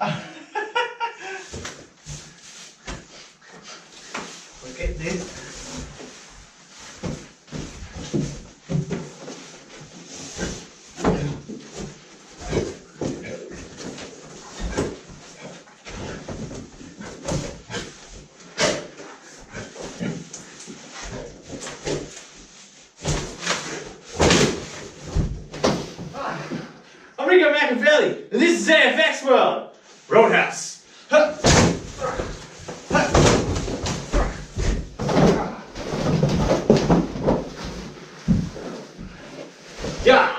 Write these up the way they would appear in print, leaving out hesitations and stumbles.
Look at this. I'm Rico Machiavelli, and this is AFX World Roadhouse. Yeah.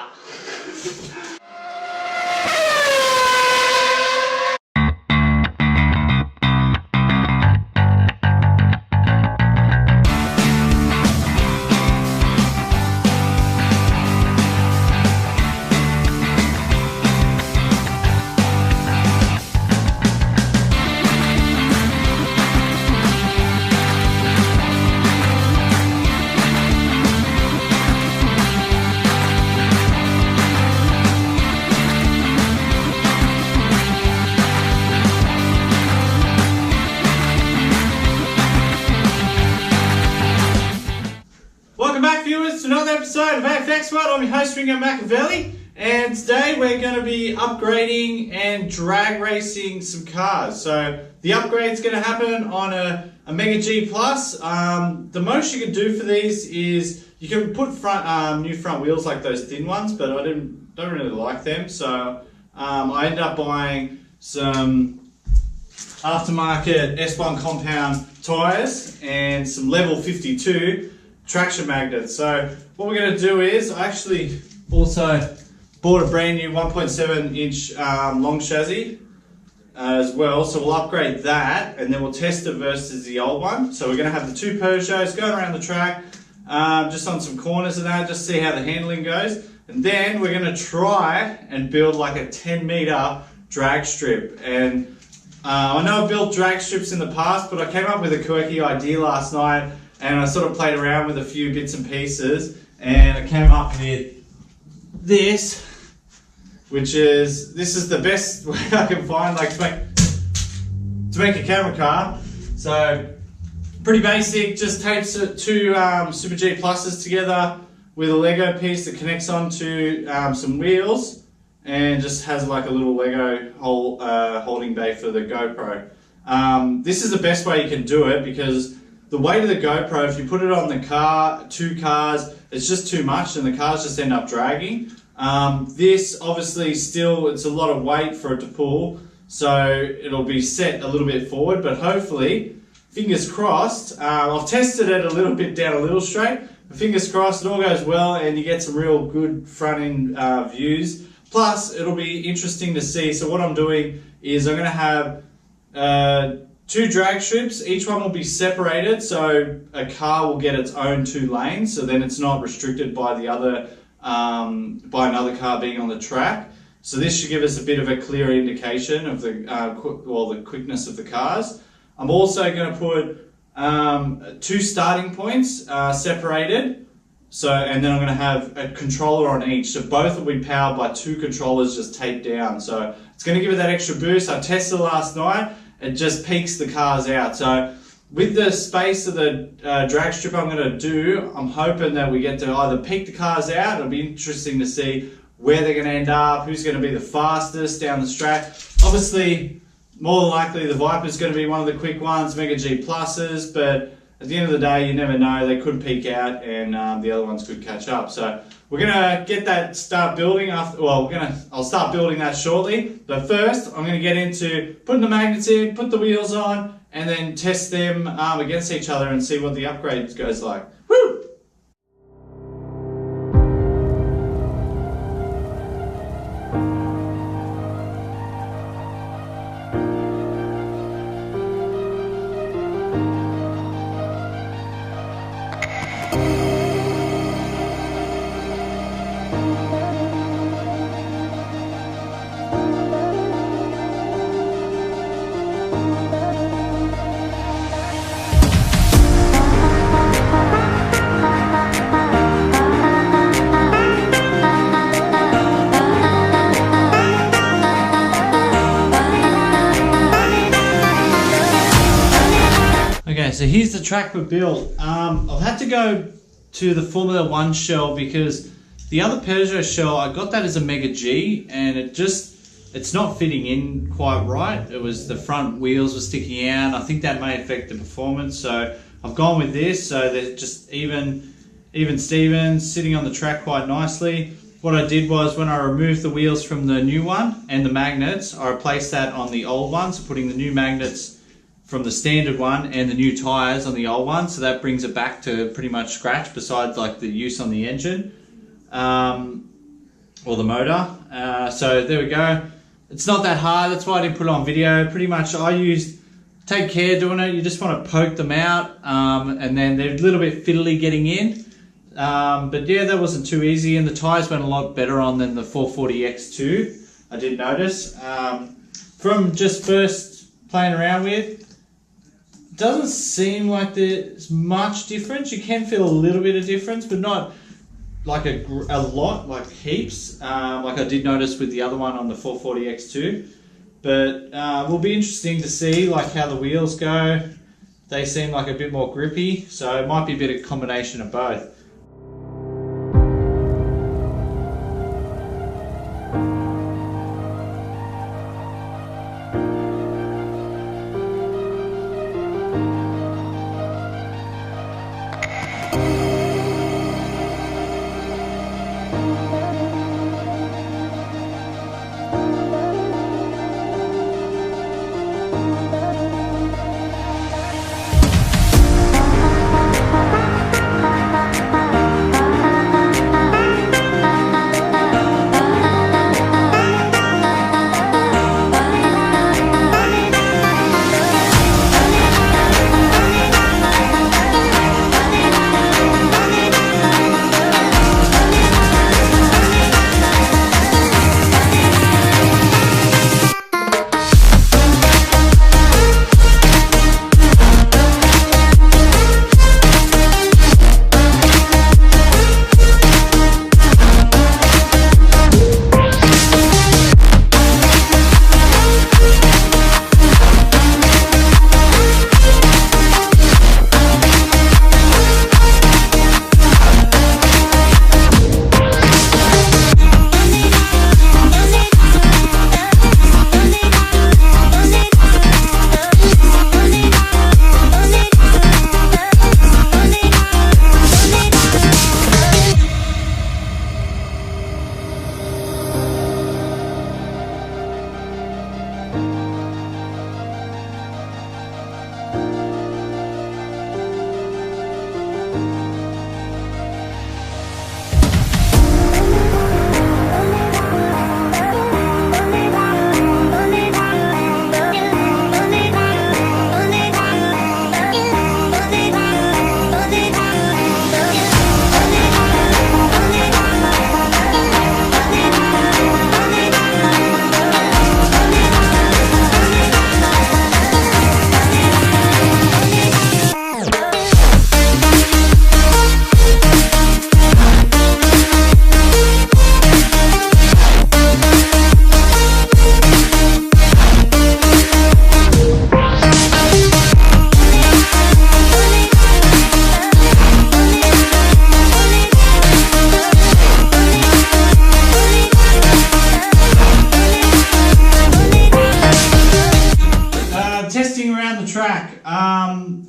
Welcome back, viewers, to another episode of AFX World. I'm your host, Rico Machiavelli, and today we're going to be upgrading and drag racing some cars. So the upgrade's going to happen on a Mega G Plus. The most you can do for these is you can put new front wheels like those thin ones, but I don't really like them. So I ended up buying some aftermarket S1 compound tyres and some level 52 traction magnets. So what we're going to do is, I actually also bought a brand new 1.7 inch long chassis as well, so we'll upgrade that and then we'll test it versus the old one. So we're going to have the two Peugeots going around the track, just on some corners of that, just see how the handling goes, and then we're going to try and build like a 10 meter drag strip. And I know I've built drag strips in the past, but I came up with a quirky idea last night and I sort of played around with a few bits and pieces, and I came up with this, which is, this is the best way I can find, like, to make a camera car. So pretty basic, just tapes two Super G pluses together with a Lego piece that connects onto some wheels, and just has like a little Lego holding bay for the GoPro. This is the best way you can do it, because the weight of the GoPro, if you put it on the car, two cars, it's just too much and the cars just end up dragging. This obviously still, it's a lot of weight for it to pull, so it'll be set a little bit forward, but hopefully, fingers crossed, I've tested it a little bit down a little straight, but fingers crossed it all goes well and you get some real good front end views. Plus, it'll be interesting to see. So what I'm doing is I'm going to have two drag strips. Each one will be separated, so a car will get its own two lanes, so then it's not restricted by the other, by another car being on the track. So this should give us a bit of a clear indication of the the quickness of the cars. I'm also going to put two starting points separated. So, and then I'm going to have a controller on each. So both will be powered by two controllers just taped down. So it's going to give it that extra boost. I tested it last night. It just peaks the cars out. So with the space of the drag strip I'm going to do, I'm hoping that we get to either peak the cars out. It'll be interesting to see where they're going to end up, who's going to be the fastest down the track. Obviously, more than likely the Viper's going to be one of the quick ones, Mega G Pluses, but at the end of the day, you never know. They could peak out and the other ones could catch up. So we're going to get that, start building after, well, I'll start building that shortly. But first, I'm going to get into putting the magnets in, put the wheels on, and then test them against each other and see what the upgrade goes like. Woo! so here's the track we built. I've had to go to the Formula 1 shell because the other Peugeot shell, I got that as a Mega G, and it's not fitting in quite right. It was the front wheels were sticking out. I think that may affect the performance, so I've gone with this. So they're just even Stevens, sitting on the track quite nicely. What I did was, when I removed the wheels from the new one and the magnets, I replaced that on the old one, so putting the new magnets from the standard one and the new tyres on the old one, so that brings it back to pretty much scratch, besides like the use on the engine or the motor. So there we go. It's not that hard, that's why I didn't put it on video. Pretty much take care doing it. You just want to poke them out, and then they're a little bit fiddly getting in. But yeah, that wasn't too easy, and the tyres went a lot better on than the 440X2, I did notice. From just first playing around with, doesn't seem like there's much difference. You can feel a little bit of difference, but not like a lot, like heaps, like I did notice with the other one on the 440X2. But will be interesting to see like how the wheels go. They seem like a bit more grippy, so it might be a bit of a combination of both.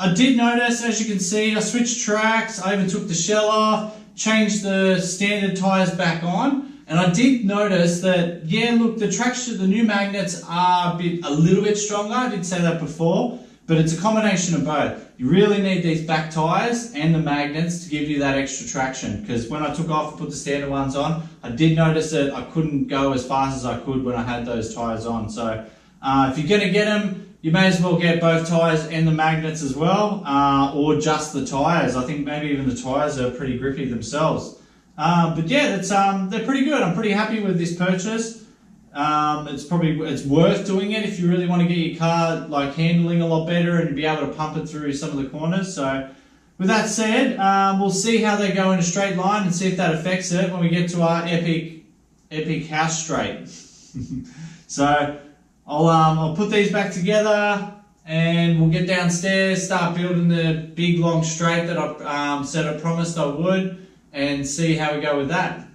I did notice, as you can see, I switched tracks, I even took the shell off, changed the standard tyres back on, and I did notice that, yeah, look, the traction, the new magnets are a little bit stronger. I did say that before, but it's a combination of both. You really need these back tyres and the magnets to give you that extra traction, because when I took off and put the standard ones on, I did notice that I couldn't go as fast as I could when I had those tyres on. So if you're going to get them, you may as well get both tyres and the magnets as well, or just the tyres. I think maybe even the tyres are pretty grippy themselves. But yeah, they're pretty good. I'm pretty happy with this purchase. It's worth doing it if you really want to get your car like handling a lot better and be able to pump it through some of the corners. So with that said, we'll see how they go in a straight line and see if that affects it when we get to our epic house straight. So I'll put these back together, and we'll get downstairs, start building the big long straight that I said I promised I would, and see how we go with that.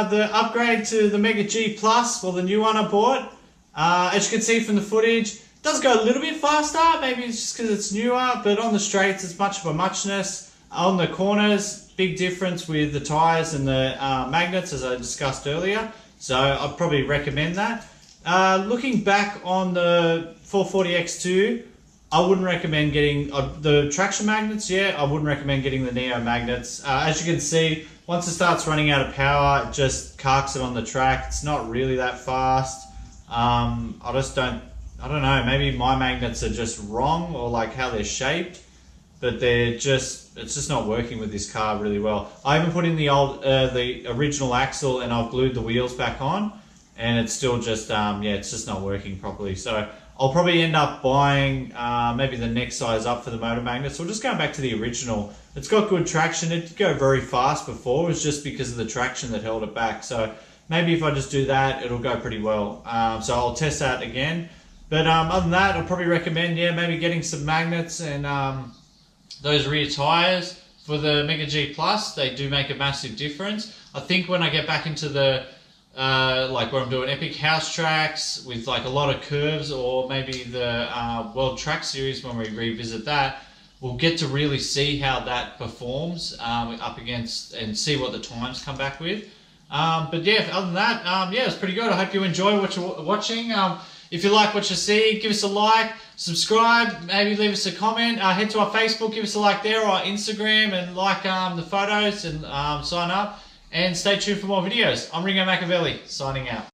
The upgrade to the Mega G Plus, well, the new one I bought, as you can see from the footage, it does go a little bit faster. Maybe it's just because it's newer, but on the straights it's much of a muchness. On the corners, big difference with the tyres and the magnets, as I discussed earlier, so I'd probably recommend that. Looking back on the 440X2, I wouldn't recommend getting the traction magnets yet. I wouldn't recommend getting the Neo magnets. As you can see, once it starts running out of power, it just carks it on the track. It's not really that fast. I don't know, maybe my magnets are just wrong, or like how they're shaped, but it's just not working with this car really well. I even put in the original axle and I've glued the wheels back on, and it's still just, it's just not working properly. So I'll probably end up buying maybe the next size up for the motor magnets, or just going back to the original. It's got good traction. It did go very fast before. It was just because of the traction that held it back. So maybe if I just do that, it'll go pretty well. So I'll test that again. But other than that, I'll probably recommend, maybe getting some magnets and those rear tires for the Mega G Plus. They do make a massive difference. I think when I get back into the like where I'm doing epic house tracks with like a lot of curves, or maybe the World Track Series when we revisit that, we'll get to really see how that performs up against and see what the times come back with. But yeah, other than that, yeah, it's pretty good. I hope you enjoy what you're watching. If you like what you see, give us a like, subscribe, maybe leave us a comment. Head to our Facebook, give us a like there, or our Instagram, and like the photos and sign up. And stay tuned for more videos. I'm Ringo Machiavelli, signing out.